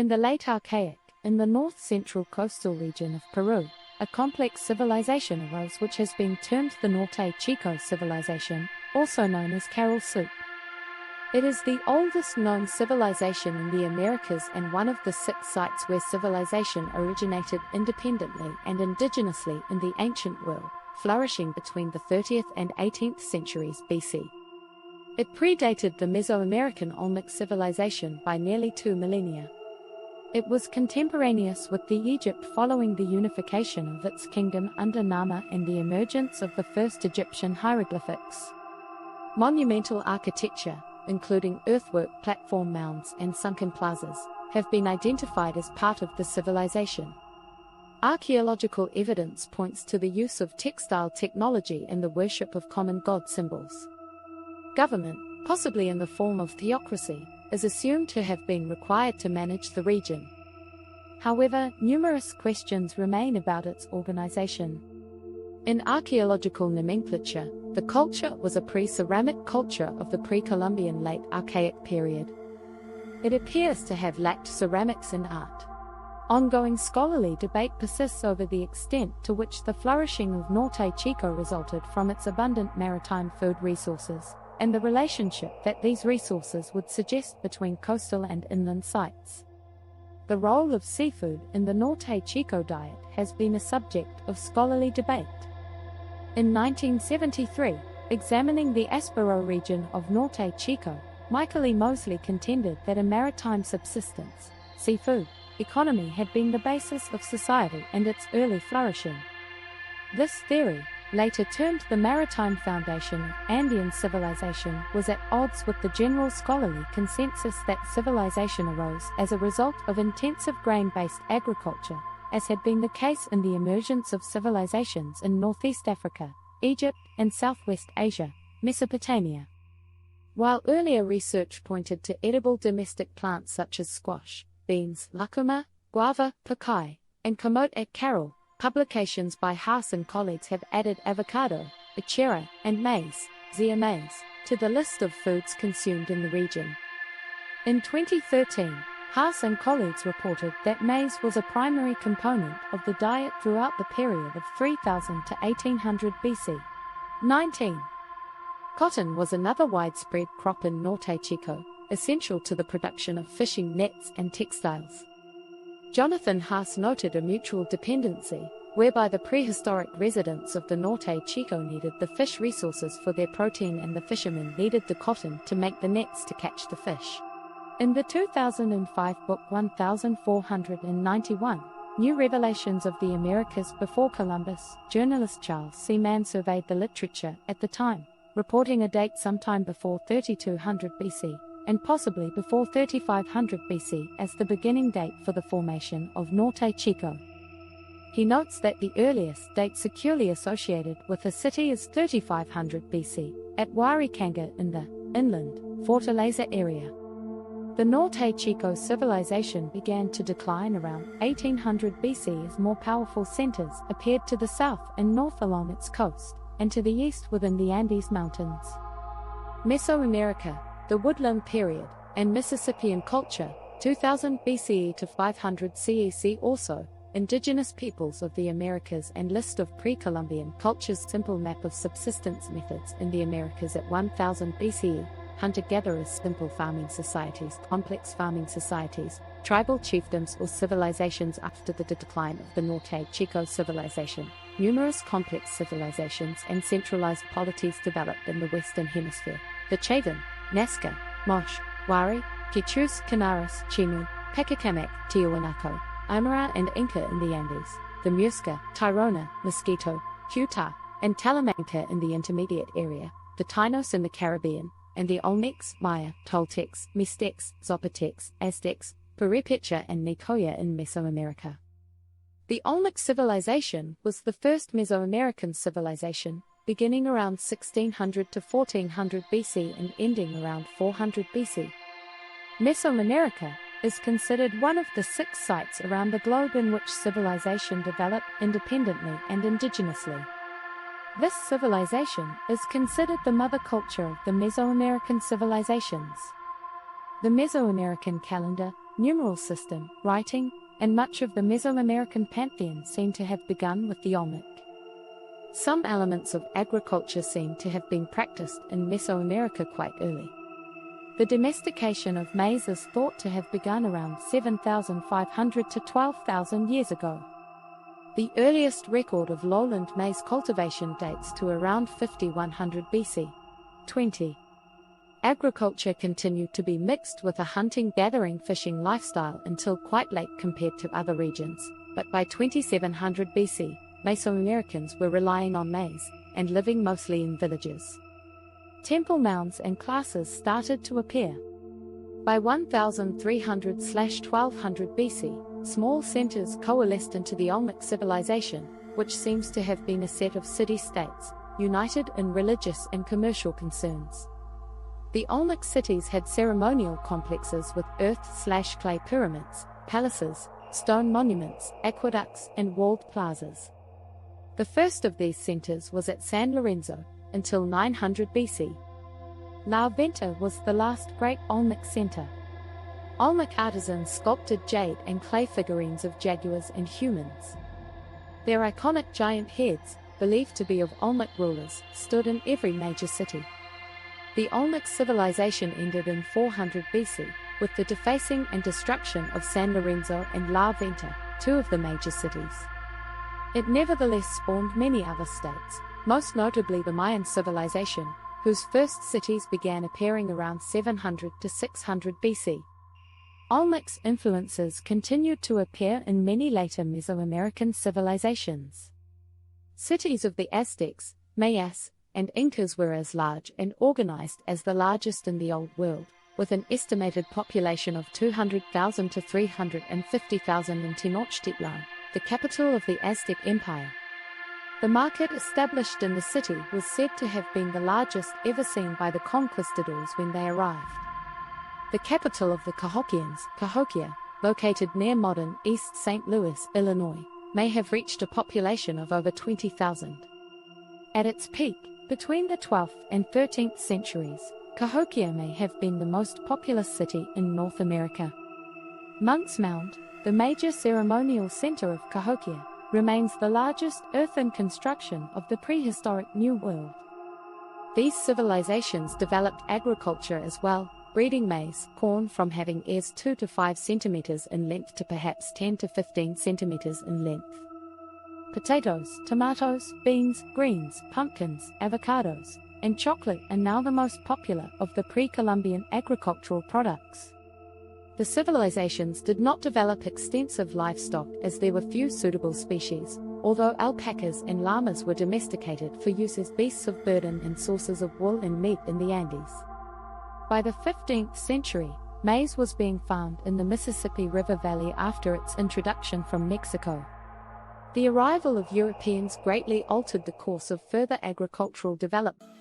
In the late Archaic, in the north-central coastal region of Peru, a complex civilization arose which has been termed the Norte Chico civilization, also known as Caral-Supe. It is the oldest known civilization in the Americas and one of the 6 sites where civilization originated independently and indigenously in the ancient world, flourishing between the 30th and 18th centuries BC. It predated the Mesoamerican Olmec civilization by nearly 2 millennia. It was contemporaneous with the Egypt following the unification of its kingdom under Narmer and the emergence of the first Egyptian hieroglyphics. Monumental architecture, including earthwork platform mounds and sunken plazas, have been identified as part of the civilization. Archaeological evidence points to the use of textile technology in the worship of common god symbols. Government, possibly in the form of theocracy, is assumed to have been required to manage the region. However, numerous questions remain about its organization. In archaeological nomenclature, the culture was a pre-ceramic culture of the pre-Columbian late Archaic period. It appears to have lacked ceramics in art. Ongoing scholarly debate persists over the extent to which the flourishing of Norte Chico resulted from its abundant maritime food resources, and the relationship that these resources would suggest between coastal and inland sites. The role of seafood in the Norte Chico diet has been a subject of scholarly debate. In 1973, examining the Aspero region of Norte Chico, Michael E. Mosley contended that a maritime subsistence, seafood, economy had been the basis of society and its early flourishing. This theory, later termed the maritime foundation of Andean civilization, was at odds with the general scholarly consensus that civilization arose as a result of intensive grain-based agriculture, as had been the case in the emergence of civilizations in Northeast Africa, Egypt, and Southwest Asia, Mesopotamia. While earlier research pointed to edible domestic plants such as squash, beans, lacuma, guava, pakai, and camote at Caral, publications by Haas and colleagues have added avocado, achera, and maize, zea maize, to the list of foods consumed in the region. In 2013, Haas and colleagues reported that maize was a primary component of the diet throughout the period of 3000 to 1800 BC. 19. Cotton was another widespread crop in Norte Chico, essential to the production of fishing nets and textiles. Jonathan Haas noted a mutual dependency, whereby the prehistoric residents of the Norte Chico needed the fish resources for their protein and the fishermen needed the cotton to make the nets to catch the fish. In the 2005 book 1491, New Revelations of the Americas Before Columbus, journalist Charles C. Mann surveyed the literature at the time, reporting a date sometime before 3200 BC. And possibly before 3500 BC as the beginning date for the formation of Norte Chico. He notes that the earliest date securely associated with the city is 3500 BC, at Huaricanga in the inland Fortaleza area. The Norte Chico civilization began to decline around 1800 BC as more powerful centers appeared to the south and north along its coast, and to the east within the Andes Mountains. Mesoamerica, the Woodland period, and Mississippian culture, 2000 BCE to 500 CE. Also, indigenous peoples of the Americas and list of pre-Columbian cultures. Simple map of subsistence methods in the Americas at 1000 BCE, hunter-gatherers, simple farming societies, complex farming societies, tribal chiefdoms or civilizations. After the decline of the Norte Chico civilization, numerous complex civilizations and centralized polities developed in the Western Hemisphere. The Chavin, Nazca, Mosh, Wari, Quichus, Canaris, Chimu, Pecacamac, Tiahuanaco, Aymara and Inca in the Andes, the Muisca, Tirona, Mosquito, Huta, and Talamanca in the intermediate area, the Tainos in the Caribbean, and the Olmecs, Maya, Toltecs, Mixtecs, Zapotecs, Aztecs, Purépecha and Nicoya in Mesoamerica. The Olmec civilization was the first Mesoamerican civilization, beginning around 1600 to 1400 BC and ending around 400 BC. Mesoamerica is considered one of the 6 sites around the globe in which civilization developed independently and indigenously. This civilization is considered the mother culture of the Mesoamerican civilizations. The Mesoamerican calendar, numeral system, writing, and much of the Mesoamerican pantheon seem to have begun with the Olmec. Some elements of agriculture seem to have been practiced in Mesoamerica quite early. The domestication of maize is thought to have begun around 7,500 to 12,000 years ago. The earliest record of lowland maize cultivation dates to around 5100 BC. 20. Agriculture continued to be mixed with a hunting-gathering-fishing lifestyle until quite late compared to other regions, but by 2700 BC, Mesoamericans were relying on maize and living mostly in villages. Temple mounds and classes started to appear. By 1300–1200 BC, small centers coalesced into the Olmec civilization, which seems to have been a set of city-states, united in religious and commercial concerns. The Olmec cities had ceremonial complexes with earth/clay pyramids, palaces, stone monuments, aqueducts, and walled plazas. The first of these centers was at San Lorenzo, until 900 BC. La Venta was the last great Olmec center. Olmec artisans sculpted jade and clay figurines of jaguars and humans. Their iconic giant heads, believed to be of Olmec rulers, stood in every major city. The Olmec civilization ended in 400 BC, with the defacing and destruction of San Lorenzo and La Venta, two of the major cities. It nevertheless spawned many other states, most notably the Mayan civilization, whose first cities began appearing around 700 to 600 BC. Olmec's influences continued to appear in many later Mesoamerican civilizations. Cities of the Aztecs, Mayas, and Incas were as large and organized as the largest in the Old World, with an estimated population of 200,000 to 350,000 in Tenochtitlan, the capital of the Aztec Empire. The market established in the city was said to have been the largest ever seen by the conquistadors when they arrived. The capital of the Cahokians, Cahokia, located near modern East St. Louis, Illinois, may have reached a population of over 20,000. At its peak, between the 12th and 13th centuries, Cahokia may have been the most populous city in North America. Monk's Mound, the major ceremonial center of Cahokia, remains the largest earthen construction of the prehistoric New World. These civilizations developed agriculture as well, breeding maize, corn from having ears 2 to 5 centimeters in length to perhaps 10 to 15 centimeters in length. Potatoes, tomatoes, beans, greens, pumpkins, avocados, and chocolate are now the most popular of the pre-Columbian agricultural products. The civilizations did not develop extensive livestock as there were few suitable species, although alpacas and llamas were domesticated for use as beasts of burden and sources of wool and meat in the Andes. By the 15th century, maize was being farmed in the Mississippi River Valley after its introduction from Mexico. The arrival of Europeans greatly altered the course of further agricultural development.